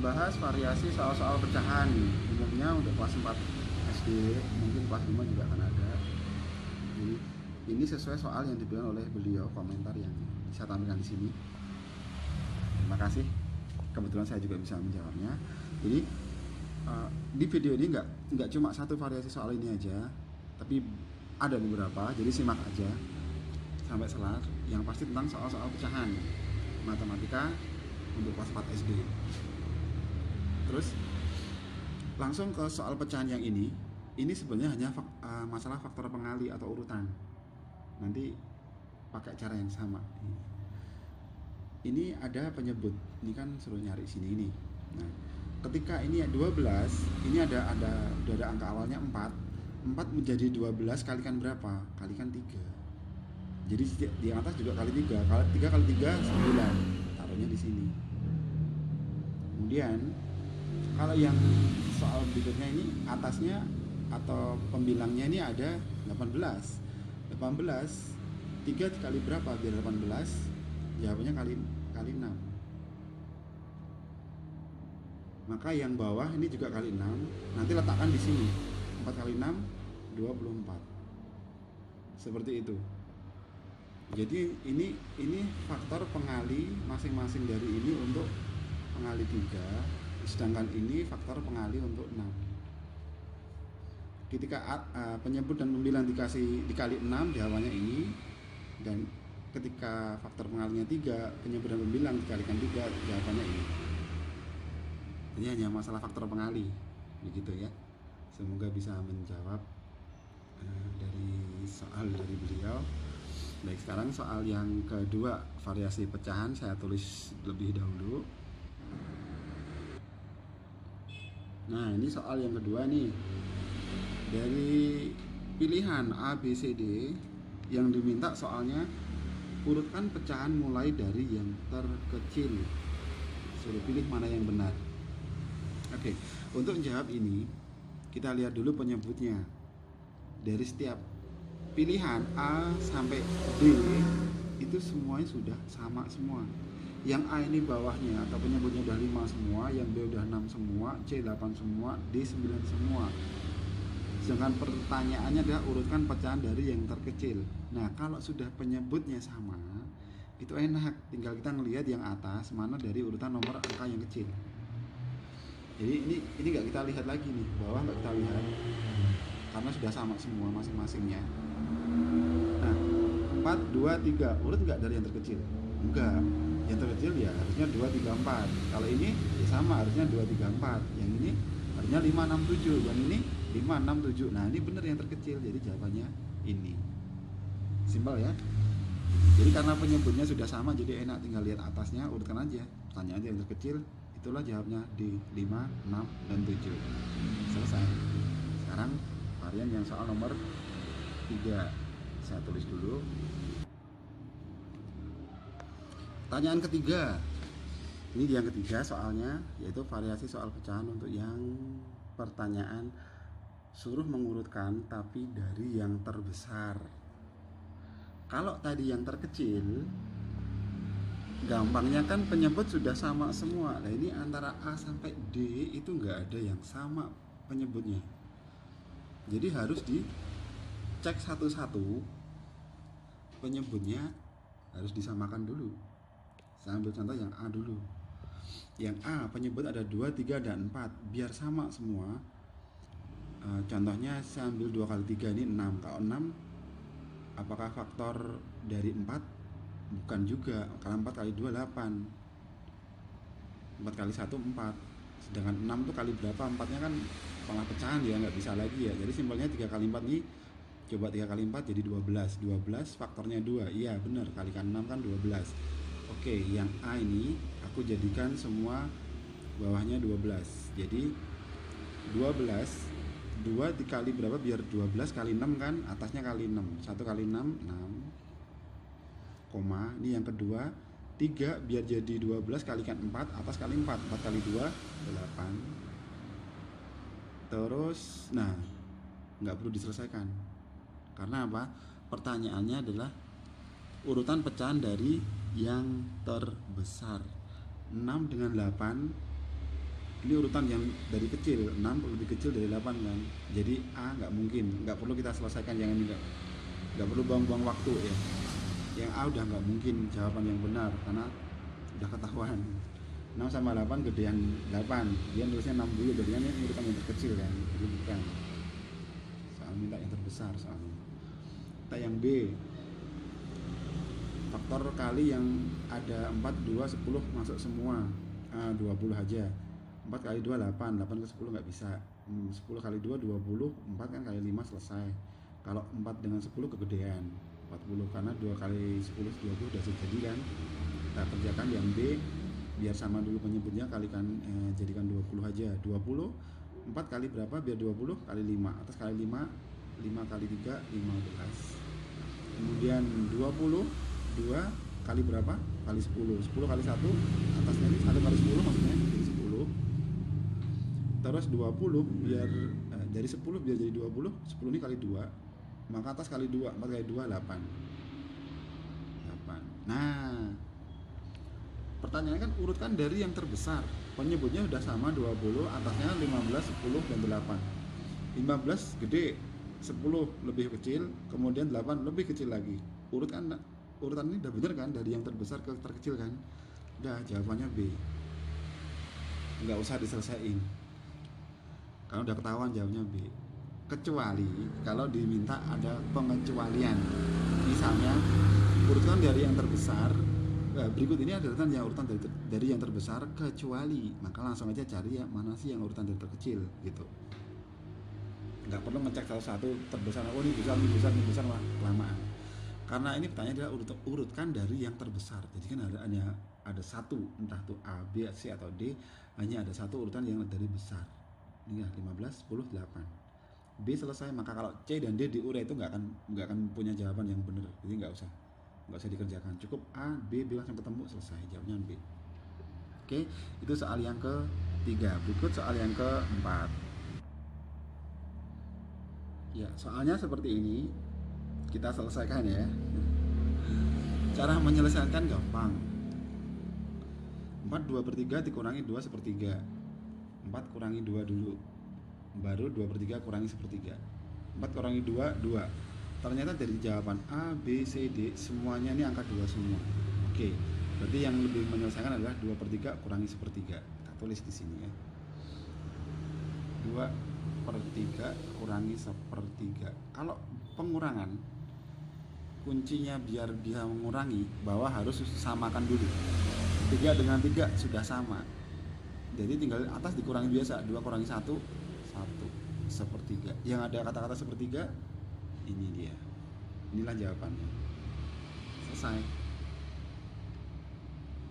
membahas variasi soal-soal pecahan umumnya untuk kelas 4 SD, mungkin kelas 5 juga akan ada. Jadi ini sesuai soal yang diberikan oleh beliau, komentar yang saya tampilkan di sini. Terima kasih. Kebetulan saya juga bisa menjawabnya. Jadi di video ini nggak cuma satu variasi soal ini aja, tapi ada beberapa. Jadi simak aja sampai selar. Yang pasti tentang soal-soal pecahan matematika untuk kelas 4 SD. Terus langsung ke soal pecahan yang ini. Ini sebenarnya hanya masalah faktor pengali atau urutan. Nanti pakai cara yang sama. Ini ada penyebut. Ini kan suruh nyari sini ini. Nah, ketika ini 12, ini ada udah ada angka awalnya 4. 4 menjadi 12 kalikan berapa? Kalikan 3. Jadi di atas juga kali 3. Kalau 3 kali 3 9. Taruhnya di sini. Kemudian kalau yang soal berikutnya ini atasnya atau pembilangnya ini ada 18. 18 3 dikali berapa biar 18? Jawabannya kali 6. Maka yang bawah ini juga kali 6. Nanti letakkan di sini. 4 kali 6 24. Seperti itu. Jadi ini faktor pengali masing-masing dari ini untuk pengali 3, sedangkan ini faktor pengali untuk 6. Ketika penyebut dan pembilang dikali 6, jawabannya ini. Dan ketika faktor pengalinya 3, penyebut dan pembilang dikalikan 3, jawabannya ini. Ini hanya masalah faktor pengali, begitu ya. Semoga bisa menjawab dari soal dari beliau. Baik, sekarang soal yang kedua, variasi pecahan, saya tulis lebih dahulu. Nah, ini soal yang kedua nih. Dari pilihan A, B, C, D yang diminta soalnya, urutkan pecahan mulai dari yang terkecil. Suruh pilih mana yang benar. Oke, untuk menjawab ini kita lihat dulu penyebutnya. Dari setiap pilihan A sampai D itu semuanya sudah sama semua. Yang A ini bawahnya atau penyebutnya udah 5 semua, yang B udah 6 semua, C 8 semua, D 9 semua. Sedangkan pertanyaannya adalah urutkan pecahan dari yang terkecil. Nah, kalau sudah penyebutnya sama, itu enak, tinggal kita ngelihat yang atas mana dari urutan nomor angka yang kecil. Jadi ini nggak kita lihat lagi nih, bawah nggak kita lihat karena sudah sama semua masing-masingnya. Nah, 4, 2, 3 urut nggak dari yang terkecil? Enggak. Yang terkecil ya harusnya 2, 3, 4. Kalau ini ya sama, harusnya 2, 3, 4. Yang ini harusnya 5, 6, 7. Yang ini 5, 6, 7. Nah, ini benar yang terkecil, jadi jawabannya ini. Simpel ya. Jadi karena penyebutnya sudah sama, jadi enak, tinggal lihat atasnya, urutkan aja. Pertanyaannya yang terkecil, itulah jawabnya di 5, 6, dan 7. Selesai. Sekarang varian yang soal nomor 3. Saya tulis dulu. Pertanyaan ketiga. Ini yang ketiga soalnya, yaitu variasi soal pecahan untuk yang pertanyaan suruh mengurutkan tapi dari yang terbesar. Kalau tadi yang terkecil, gampangnya kan penyebut sudah sama semua. Nah, ini antara A sampai D itu nggak ada yang sama penyebutnya. Jadi harus dicek satu-satu penyebutnya, harus disamakan dulu. Saya ambil contoh yang A dulu. Yang A penyebut ada 2, 3, dan 4, biar sama semua. Contohnya saya ambil 2 kali 3 ini 6. Kalau 6 apakah faktor dari 4? Bukan juga. Kalau 4 kali 2 8. 4 kali 1 4. Sedangkan 6 itu kali berapa? 4-nya kan malah pecahan ya, nggak bisa lagi ya. Jadi simpelnya 3 kali 4 ini, coba 3 kali 4 jadi 12. 12 faktornya 2. Iya benar, kalikan 6 kan 12. Oke, yang A ini aku jadikan semua bawahnya 12. Jadi 12, 2 dikali berapa biar 12 kali 6 kan, atasnya kali 6. 1 kali 6 6. Koma, ini yang kedua, 3 biar jadi 12 kalikan 4, atas kali 4. 4 kali 2 8. Terus nah, nggak perlu diselesaikan. Karena apa? Pertanyaannya adalah urutan pecahan dari yang terbesar. 6 dengan 8 Ini urutan yang dari kecil, 6 lebih kecil dari 8 kan. Jadi A nggak mungkin, nggak perlu kita selesaikan yang ini, nggak perlu buang-buang waktu ya. Yang A udah nggak mungkin jawaban yang benar karena udah ketahuan. 6 sama 8 gedean 8, dia nulisnya 6 dulu, jadi ini urutan yang terkecil kan, jadi bukan. Soal minta yang terbesar soalnya. Kita yang B, faktor kali yang ada 4, 2, 10 masuk semua. 20 aja. 4 kali 2 8, 8 ke 10 nggak bisa. 10 kali 2 20, 4 kan kali 5 selesai. Kalau 4 dengan 10 kegedean 40, karena 2 kali 10 20 udah jadi kan. Kita kerjakan yang B, biar sama dulu penyebutnya, kalikan jadikan 20 aja. 20 4 kali berapa biar 20 kali 5, atas kali 5 kali 3 15. Kemudian 20 2 kali berapa kali 10, 10 kali 1 atasnya ini 1 kali 10 maksudnya jadi 10. Terus 20 biar dari 10 biar jadi 20, 10 ini kali 2, maka atas kali 2, 4 kali 2 8. Nah, pertanyaannya kan urutkan dari yang terbesar, penyebutnya udah sama 20, atasnya 15, 10 dan 8. 15 gede, 10 lebih kecil, kemudian 8 lebih kecil lagi. Urutan ini udah bener kan, dari yang terbesar ke terkecil kan. Udah, jawabannya B, nggak usah diselesaikan karena udah ketahuan jawabnya B. Kecuali kalau diminta ada pengecualian, misalnya urutan dari yang terbesar, berikut ini ada urutan dari yang terbesar kecuali, maka langsung aja cari yang mana sih yang urutan dari terkecil gitu. Nggak perlu ngecek satu-satu terbesar, oh ini besar lah, kelamaan. Karena ini pertanyaan adalah urutkan dari yang terbesar. Jadi kan ada satu, entah itu A, B, C atau D, hanya ada satu urutan yang dari besar. Ini ya 15, 10, 8. B selesai, maka kalau C dan D diurai itu nggak akan punya jawaban yang benar. Jadi nggak usah dikerjakan. Cukup A, B langsung ketemu, selesai, jawabnya B. Oke, itu soal yang ketiga. Berikut soal yang keempat. Ya, soalnya seperti ini. Kita selesaikan ya. Cara menyelesaikan gampang. 4 2/3 dikurangi 2/3. 4 kurangi 2 dulu, baru 2/3 kurangi 1/3. 4 kurangi 2 2. Ternyata dari jawaban A, B, C, D semuanya ini angka 2 semua. Oke, berarti yang lebih menyelesaikan adalah 2/3 kurangi 1/3. Kita tulis di sini ya. 2/3 kurangi 1/3. Kalau pengurangan, kuncinya biar bisa mengurangi, bawah harus samakan dulu. 3 dengan 3 sudah sama, jadi tinggal atas dikurangi biasa. 2 kurangi 1 1/3. Yang ada kata-kata 1/3, ini dia. Inilah jawabannya. Selesai.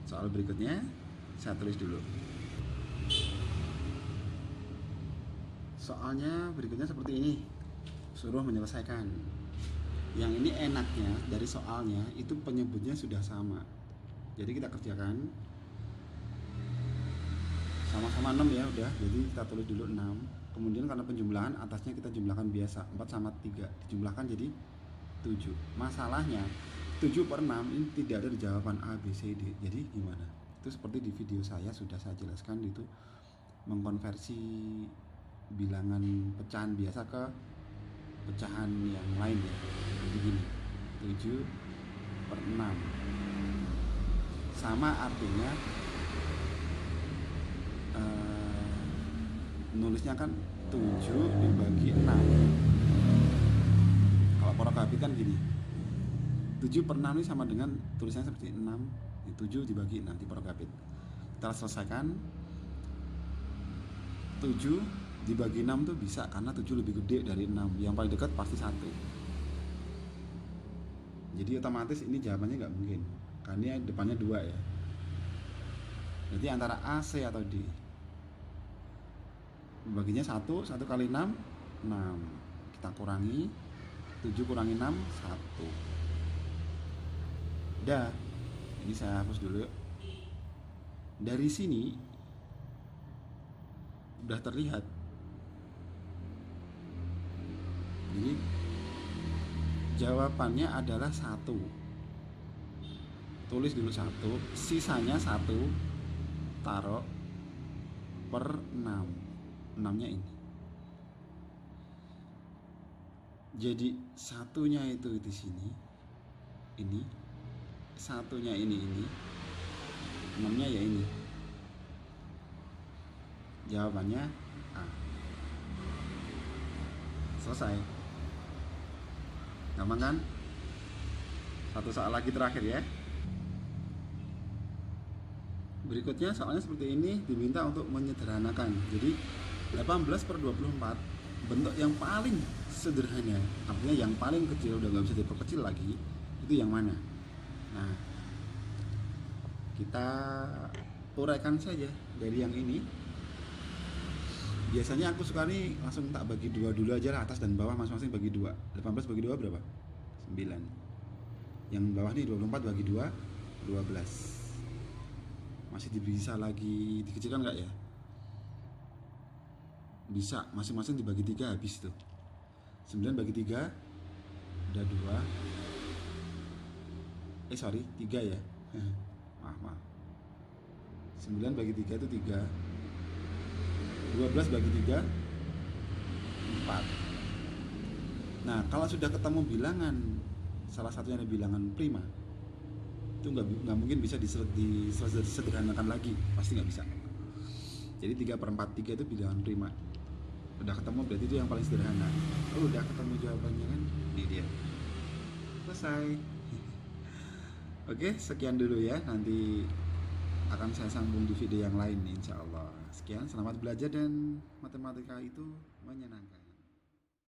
Soal berikutnya saya tulis dulu. Soalnya berikutnya seperti ini, suruh menyelesaikan. Yang ini enaknya dari soalnya itu penyebutnya sudah sama. Jadi kita kerjakan sama-sama 6 ya udah. Jadi kita tulis dulu 6. Kemudian karena penjumlahan atasnya kita jumlahkan biasa, 4 sama 3 dijumlahkan jadi 7. Masalahnya 7/6 ini tidak ada di jawaban A, B, C, D. Jadi gimana? Itu seperti di video saya sudah saya jelaskan, itu mengkonversi bilangan pecahan biasa ke pecahan yang lain ya. Jadi gini, 7/6 sama artinya nulisnya kan 7 dibagi 6. Kalau porokabit kan gini, 7/6 ini sama dengan tulisannya seperti 6, 7 dibagi 6 di porokabit. Kita selesaikan. 7 dibagi 6 tuh bisa, karena 7 lebih gede dari 6. Yang paling dekat pasti 1. Jadi otomatis ini jawabannya nggak mungkin, karena depannya 2 ya. Jadi antara A, C atau D. Baginya 1 kali 6 6. Kita kurangi 7 kurangi 6 1. Udah, ini saya hapus dulu. Dari sini udah terlihat. Jadi jawabannya adalah 1. Tulis dulu 1, sisanya 1 taruh, per 6. 6-nya ini. Jadi satunya itu di sini. Ini. Satunya ini. 6-nya ya ini. Jawabannya A. Selesai. Gampang kan? Satu soal lagi terakhir ya. Berikutnya soalnya seperti ini, diminta untuk menyederhanakan. Jadi 18/24 bentuk yang paling sederhana, artinya yang paling kecil, udah nggak bisa diperkecil lagi, itu yang mana? Nah, kita uraikan saja dari yang ini. Biasanya aku suka nih langsung tak bagi dua dulu aja lah, atas dan bawah masing-masing bagi dua. 18 bagi 2 berapa? 9. Yang bawah nih 24 bagi 2, 12. Masih bisa lagi dikecilkan nggak ya? Bisa, masing-masing dibagi 3 habis tuh. 9 bagi 3 udah 2. 3 ya. Maaf. 9 bagi 3 itu 3. 12 bagi 3 4. Nah, kalau sudah ketemu bilangan, salah satunya ada bilangan prima, itu nggak mungkin bisa disederhanakan lagi, pasti nggak bisa. Jadi 3/43 itu bilangan prima. Udah ketemu, berarti itu yang paling sederhana. Udah ketemu jawabannya kan, ini dia, selesai. Oke, sekian dulu ya, nanti akan saya sambung di video yang lain insya Allah. Sekian, selamat belajar dan matematika itu menyenangkan.